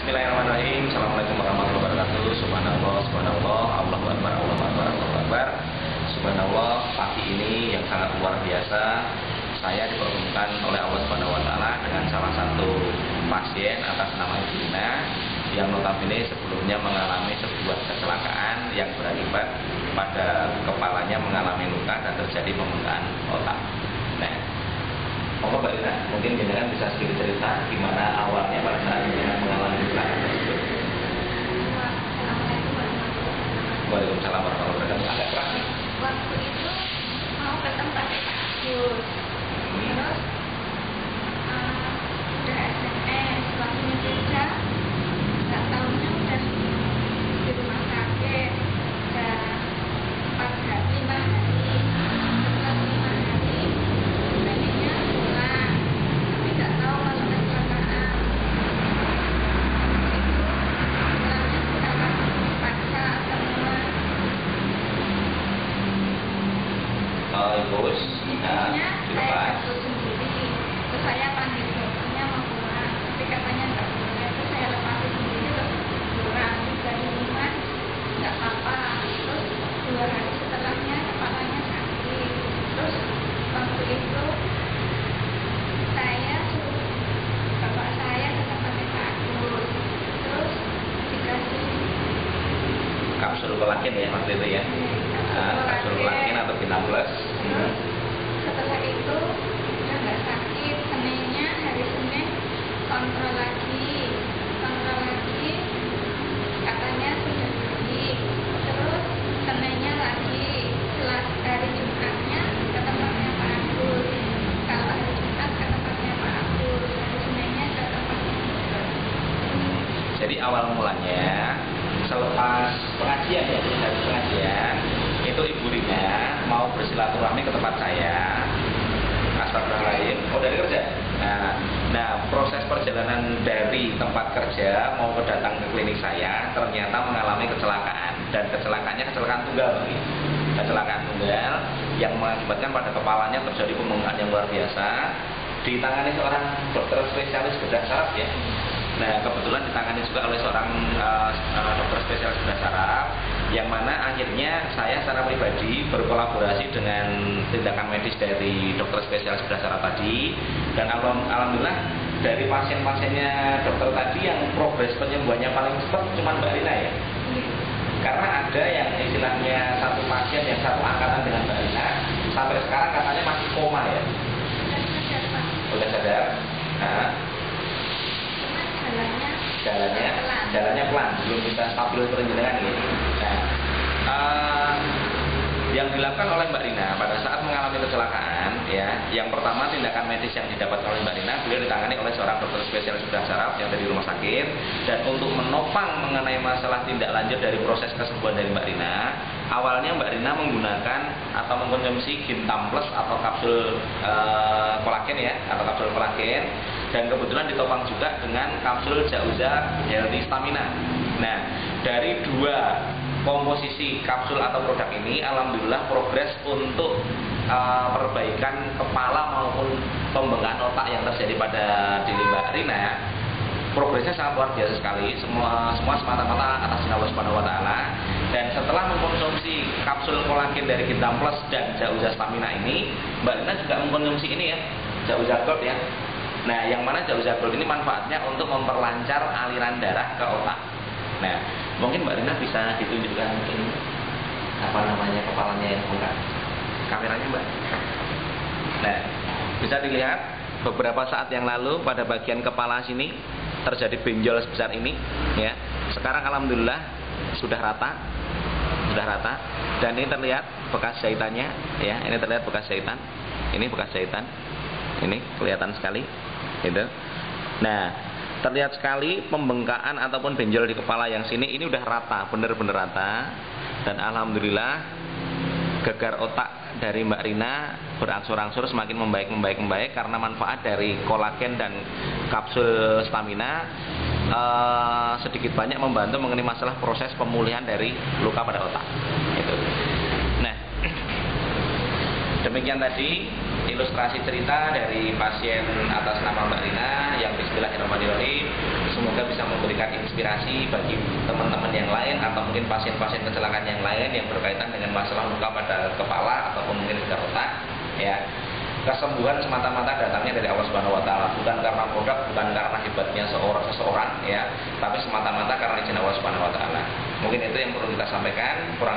Bismillahirrahmanirrahim. Assalamualaikum warahmatullahi wabarakatuh. Subhanallah, subhanallah, Allahu akbar, Allahu akbar, Allahu akbar. Subhanallah, pagi ini yang sangat luar biasa, saya dipertemukan oleh Allah Subhanahu wa taala dengan salah satu pasien atas nama Ibu Rina yang notabene sebelumnya mengalami sebuah kecelakaan yang berakibat pada kepalanya mengalami luka dan terjadi pembengkakan otak. Nah, Mbak Rina, mungkin jenengan bisa sedikit cerita gimana awalnya pada saat jenengan mengalami kecelakaan tersebut. Waalaikumsalam warahmatullahi wabarakatuh. Agak keras nih. Waktu itu mau ke tempat kasus, terus udah SMS, waktunya beda, nggak tahunya udah di rumah sakit, udah 5 hari, setelah 5 hari, pengennya pulang, tapi nggak tahu kalau kecelakaan. Itu pulangnya kita paksa semua. Bos, Intinya saya dilepas. jatuh sendiri, terus saya panggil dokternya mau pulang, tapi katanya nggak boleh, terus saya lepasin sendiri, terus pulang 3 hari nggak apa-apa, terus 2 hari setelahnya kepalanya sakit, terus waktu itu saya suruh bapak saya tetap pakai kakus, terus dikasih Kapsul kolagen ya waktu itu ya. Kapsul kolagen atau Bintang Plus. Terus setelah itu udah nggak sakit, Seninnya hari Senin kontrol lagi, katanya sudah baik. Terus Seninnya lagi, setelah hari Jumatnya ke tempatnya Pak Agus. Kalau hari Jumat ke tempatnya Pak Agus, hari Seninnya ke tempatnya dokter. Jadi awal mulanya selepas pengajian ya, dari pengajian itu Ibu Rina mau bersilaturahmi ke tempat saya. Astagfirullahaladzim. Oh, dari kerja. Nah, proses perjalanan dari tempat kerja mau datang ke klinik saya ternyata mengalami kecelakaan, dan kecelakaannya kecelakaan tunggal. Kecelakaan tunggal yang mengakibatkan pada kepalanya terjadi pembengkakan yang luar biasa. Ditangani seorang dokter spesialis bedah saraf ya. Nah, kebetulan ditangani juga oleh seorang dokter spesialis bedah saraf, yang mana akhirnya saya secara pribadi berkolaborasi dengan tindakan medis dari dokter spesialis bedah saraf tadi, dan alhamdulillah dari pasien-pasiennya dokter tadi yang progres penyembuhannya paling cepat cuma Mbak Rina ya. Karena ada yang istilahnya satu pasien yang satu angkatan dengan Mbak Rina sampai sekarang katanya masih koma ya. Sudah sadar, Pak. Udah sadar? Nah, jalannya pelan, belum bisa stabil perjalanan gitu. Nah, yang dilakukan oleh Mbak Rina pada saat mengalami kecelakaan ya, yang pertama tindakan medis yang didapat oleh Mbak Rina, beliau ditangani oleh seorang dokter spesialis bedah saraf yang dari rumah sakit, dan untuk menopang mengenai masalah tindak lanjut dari proses kesembuhan dari Mbak Rina, awalnya Mbak Rina menggunakan atau mengkonsumsi Bintang Plus atau kapsul kolagen ya, atau kapsul kolagen, dan kebetulan ditopang juga dengan kapsul Jauza Healthy Stamina. Nah, dari dua komposisi kapsul atau produk ini alhamdulillah progres untuk perbaikan kepala maupun pembengkakan otak yang terjadi pada diri Mbak Rina, progresnya sangat luar biasa sekali. Semua semata-mata atas Allah Subhanahu wa taala. Dan setelah mengkonsumsi kapsul kolagen dari Bintang Plus dan Jauza Stamina ini, Mbak Rina juga mengkonsumsi ini ya, Jauza Gold ya. Nah, yang mana Jauza Gold ini manfaatnya untuk memperlancar aliran darah ke otak. Nah, mungkin Mbak Rina bisa ditunjukkan ini apa namanya kepalanya yang bengkak. Kameranya Mbak. Nah, bisa dilihat beberapa saat yang lalu pada bagian kepala sini terjadi benjol sebesar ini ya. Sekarang alhamdulillah sudah rata. Dan ini terlihat bekas jahitannya ya. Ini terlihat bekas jahitan. Ini bekas jahitan. Ini kelihatan sekali gitu. Nah, terlihat sekali pembengkakan ataupun benjol di kepala yang sini ini udah rata, bener-bener rata. Dan alhamdulillah gegar otak dari Mbak Rina berangsur-angsur semakin membaik karena manfaat dari kolagen dan kapsul stamina sedikit banyak membantu mengenai masalah proses pemulihan dari luka pada otak gitu. Nah, demikian tadi ilustrasi cerita dari pasien atas nama Mbak Rina yang bismillahirrahmanirrahim, semoga bisa memberikan memberikan inspirasi bagi teman-teman yang lain atau mungkin pasien-pasien kecelakaan yang lain yang berkaitan dengan masalah luka pada kepala ataupun mungkin pada otak, ya. Kesembuhan semata-mata datangnya dari Allah Subhanahu wa taala, bukan karena produk, bukan karena hebatnya seseorang, ya, tapi semata-mata karena izin Allah Subhanahu wa taala. Mungkin itu yang perlu kita sampaikan. Kurang